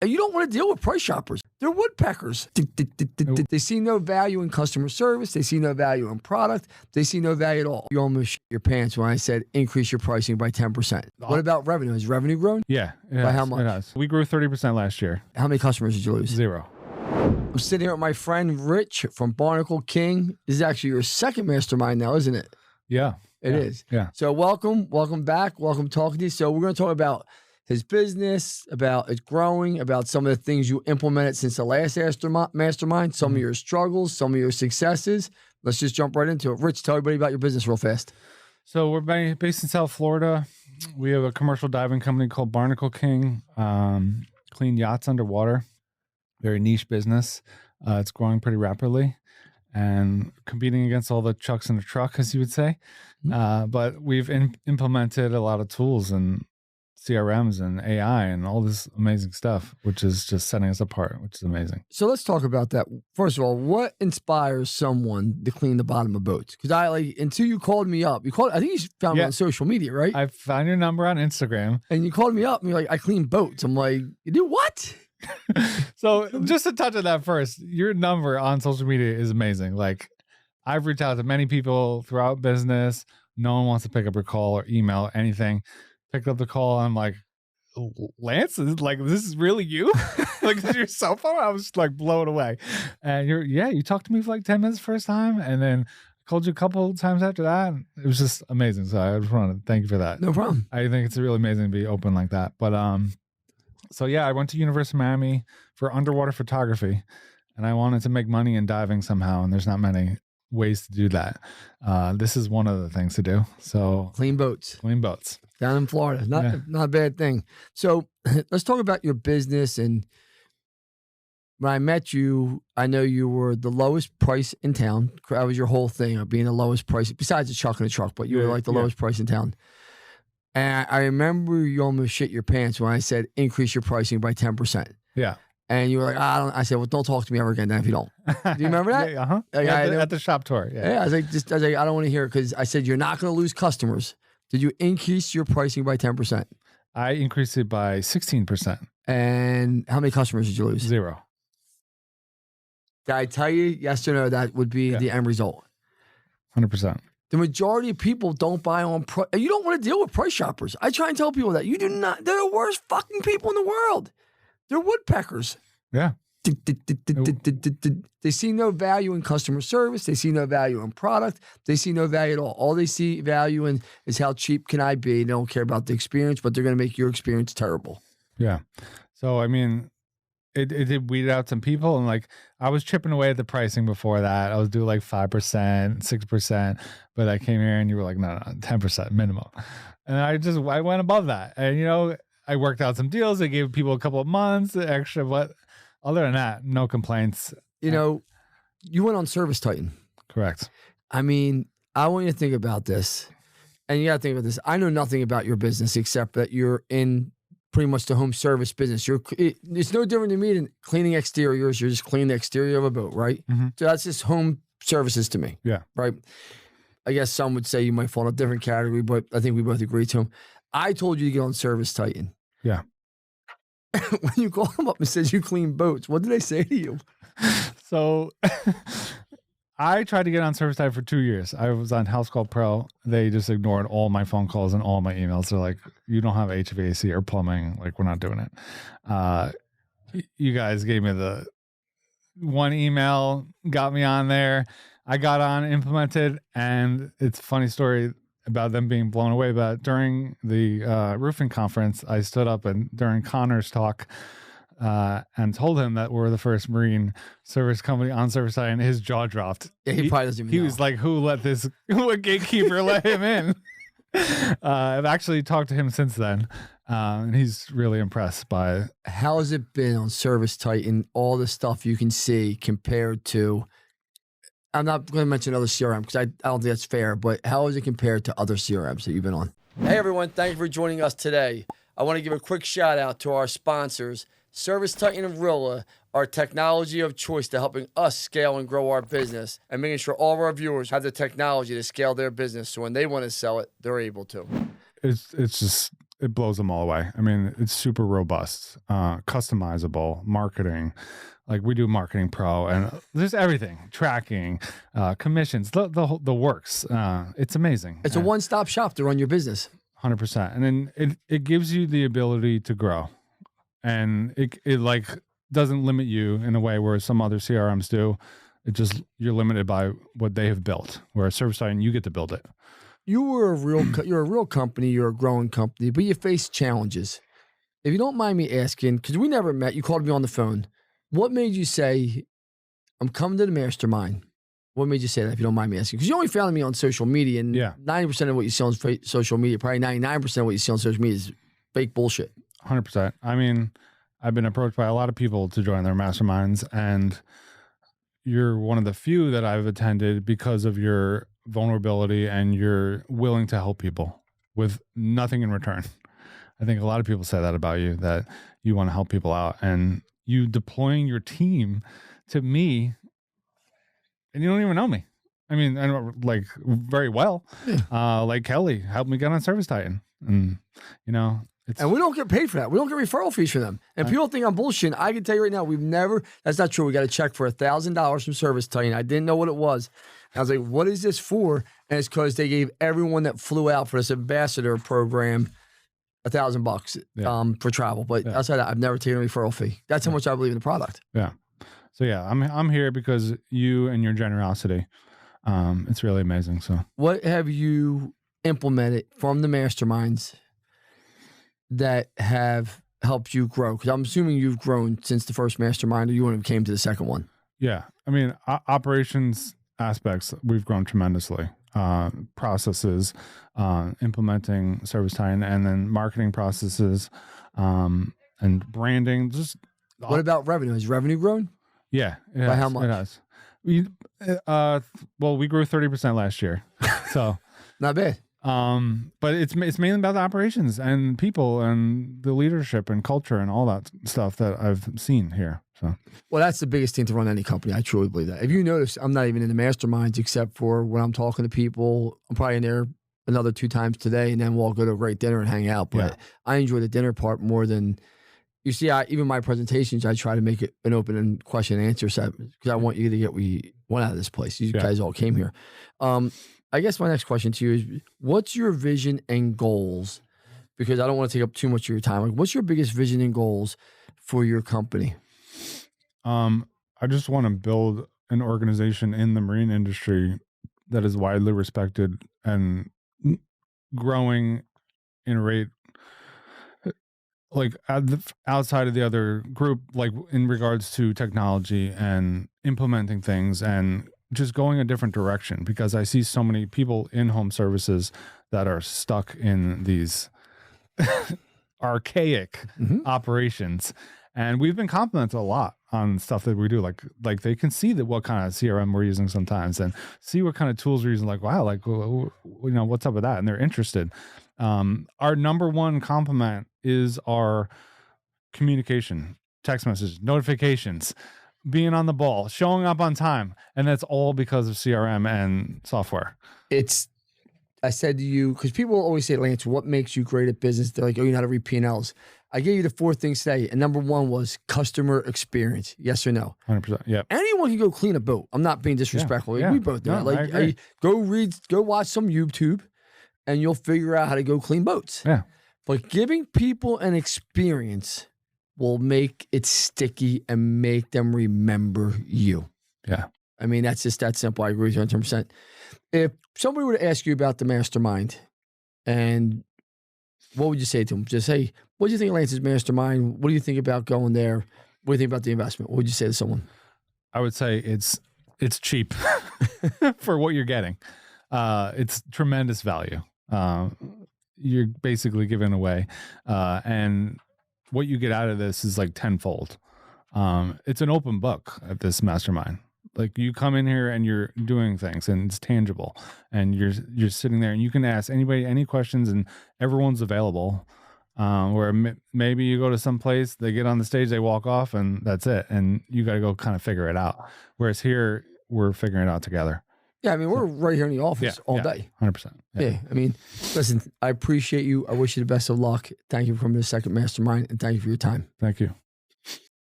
And you don't want to deal with price shoppers. They're woodpeckers. They see no value in customer service. They see no value in product. They see no value at all. You almost shit your pants when I said increase your pricing by 10%. What about revenue? Has revenue grown? Yeah. By how much? It has. We grew 30% last year. How many customers did you lose? 0. I'm sitting here with my friend Rich from Barnacle King. This is actually your second mastermind now, isn't it? Yeah. It is. Yeah. So welcome back. Welcome talking to you. So we're going to talk about his business, about it growing, about some of the things you implemented since the last mastermind, some of your struggles, some of your successes. Let's just jump right into it. Rich, tell everybody about your business real fast. So we're based in South Florida. We have a commercial diving company called Barnacle King. Clean yachts underwater. Very niche business. It's growing pretty rapidly and competing against all the chucks in the truck, as you would say. But we've implemented a lot of tools and CRMs and AI and all this amazing stuff, which is just setting us apart, which is amazing. So let's talk about that. First of all, what inspires someone to clean the bottom of boats? Because until you called me up, I think you found me on social media, right? I found your number on Instagram. And you called me up and you're like, I clean boats. I'm like, you do what? So just to touch on that first, your number on social media is amazing. Like, I've reached out to many people throughout business. No one wants to pick up your call or email or anything. Picked up the call. I'm like, Lance, this is really you? Like, this is your cell phone? I was like blown away. And you talked to me for like 10 minutes the first time. And then I called you a couple of times after that. It was just amazing. So I just wanted to thank you for that. No problem. I think it's really amazing to be open like that. But, so yeah, I went to University of Miami for underwater photography and I wanted to make money in diving somehow. And there's not many ways to do that. This is one of the things to do. So clean boats. Down in Florida. Not a bad thing. So let's talk about your business. And when I met you, I know you were the lowest price in town. That was your whole thing of being the lowest price, besides the chuck in the truck, but you were like the lowest price in town. And I remember you almost shit your pants when I said increase your pricing by 10%. Yeah. And you were like, I said, well, don't talk to me ever again then if you don't. Do you remember that? At the shop tour. Yeah. I was like, I don't want to hear it because I said, you're not going to lose customers. Did you increase your pricing by 10%? I increased it by 16%. And how many customers did you lose? 0. Did I tell you, yes or no, that would be the end result? 100%. The majority of people don't buy on price. You don't want to deal with price shoppers. I try and tell people that. You do not. They're the worst fucking people in the world. They're woodpeckers. Yeah. They see no value in customer service. They see no value in product. They see no value at all. All they see value in is how cheap can I be. They don't care about the experience, but they're going to make your experience terrible. Yeah. So, I mean, it did weed out some people. And like, I was chipping away at the pricing before that. I was doing like 5%, 6%. But I came here and you were like, no, 10% minimum. And I went above that. And, I worked out some deals. I gave people a couple of months extra, but other than that, no complaints. You went on Service Titan. Correct. I mean, I want you to think about this. And you got to think about this. I know nothing about your business except that you're in pretty much the home service business. It's no different to me than cleaning exteriors. You're just cleaning the exterior of a boat, right? Mm-hmm. So that's just home services to me. Yeah. Right? I guess some would say you might fall in a different category, but I think we both agree to them. I told you to get on Service Titan. Yeah. When you call them up and says you clean boats, what did they say to you? So I tried to get on Service Titan for 2 years. I was on House Call Pro. They just ignored all my phone calls and all my emails. They're like, you don't have HVAC or plumbing. Like, we're not doing it. You guys gave me the one email, got me on there. I got on, implemented, and it's a funny story about them being blown away. But during the roofing conference, I stood up and during Connor's talk and told him that we're the first marine service company on Service Titan, and his jaw dropped. Yeah, he probably doesn't even know. He was like, what gatekeeper let him in? I've actually talked to him since then, and he's really impressed by it. How has it been on Service Titan, all the stuff you can see compared to, I'm not going to mention other CRM because I don't think that's fair, but how is it compared to other CRMs that you've been on? Hey, everyone. Thank you for joining us today. I want to give a quick shout out to our sponsors, Service Titan and Rilla, our technology of choice to helping us scale and grow our business and making sure all of our viewers have the technology to scale their business so when they want to sell it, they're able to. It's just it blows them all away. I mean, it's super robust, customizable marketing. Like we do Marketing Pro, and there's everything, tracking, commissions, the works. It's amazing. It's a one-stop shop to run your business. 100%. And then it gives you the ability to grow, and it like doesn't limit you in a way where some other CRMs do. It just, you're limited by what they have built, whereas ServiceTitan, you get to build it. You're a real company, you're a growing company, but you face challenges. If you don't mind me asking, because we never met, you called me on the phone. What made you say, I'm coming to the mastermind? What made you say that, if you don't mind me asking? Because you only found me on social media, and 90% of what you see on social media, probably 99% of what you see on social media is fake bullshit. 100%. I mean, I've been approached by a lot of people to join their masterminds, and you're one of the few that I've attended because of your vulnerability and you're willing to help people with nothing in return. I think a lot of people say that about you, that you want to help people out, and you deploying your team to me, and you don't even know me. I mean, I know like very well. Like Kelly helped me get on ServiceTitan, and you know, and we don't get paid for that. We don't get referral fees for them. And people think I'm bullshitting. I can tell you right now, that's not true. We got a check for $1,000 from ServiceTitan. I didn't know what it was. I was like, what is this for? And it's because they gave everyone that flew out for this ambassador program $1,000 for travel. But outside of that, I've never taken a referral fee. That's how much I believe in the product. Yeah. So yeah, I'm here because you and your generosity. It's really amazing. So what have you implemented from the masterminds that have helped you grow? Because I'm assuming you've grown since the first mastermind, or you wouldn't have came to the second one. Yeah. I mean, operations aspects, we've grown tremendously. Processes, implementing ServiceTitan, and then marketing processes, and branding. What about revenue? Has revenue grown? Yeah. By how much? It has. We grew 30% last year. So not bad. But it's mainly about the operations and people and the leadership and culture and all that stuff that I've seen here. So, well, that's the biggest thing to run any company. I truly believe that. If you notice, I'm not even in the masterminds except for when I'm talking to people. I'm probably in there another 2 times today, and then we'll all go to a great dinner and hang out. But I enjoy the dinner part more than, you see, even my presentations, I try to make it an open and question and answer set because I want you to get what you want out of this place. You guys all came here. I guess my next question to you is, what's your vision and goals? Because I don't want to take up too much of your time. Like, what's your biggest vision and goals for your company? I just want to build an organization in the marine industry that is widely respected and growing in rate, like outside of the other group, like in regards to technology and implementing things and just going a different direction, because I see so many people in home services that are stuck in these archaic operations. And we've been complimented a lot on stuff that we do. Like they can see that what kind of CRM we're using sometimes and see what kind of tools we're using. Like, wow, like, you know, what's up with that? And they're interested. Our number one compliment is our communication, text messages, notifications, being on the ball, showing up on time. And that's all because of CRM and software. I said to you, because people always say, Lance, what makes you great at business? They're like, oh, you know how to read P&Ls. I gave you the 4 things today, and number 1 was customer experience. Yes or no? 100%. Yeah. Anyone can go clean a boat. I'm not being disrespectful. Yeah. We both do No, it. Like, go watch some YouTube, and you'll figure out how to go clean boats. Yeah. But giving people an experience will make it sticky and make them remember you. Yeah. I mean, that's just that simple. I agree with you 100%. If somebody were to ask you about the mastermind, and what would you say to them? Just say, what do you think of Lance's mastermind? What do you think about going there? What do you think about the investment? What would you say to someone? I would say it's cheap for what you're getting. It's tremendous value. You're basically giving away. And what you get out of this is like tenfold. It's an open book at this mastermind. Like, you come in here and you're doing things and it's tangible, and you're sitting there and you can ask anybody any questions and everyone's available. Where maybe you go to some place, they get on the stage, they walk off, and that's it. And you got to go kind of figure it out. Whereas here, we're figuring it out together. Yeah, I mean, we're right here in the office all day. 100%. Yeah. I mean, listen, I appreciate you. I wish you the best of luck. Thank you for coming to the Second Mastermind, and thank you for your time. Thank you.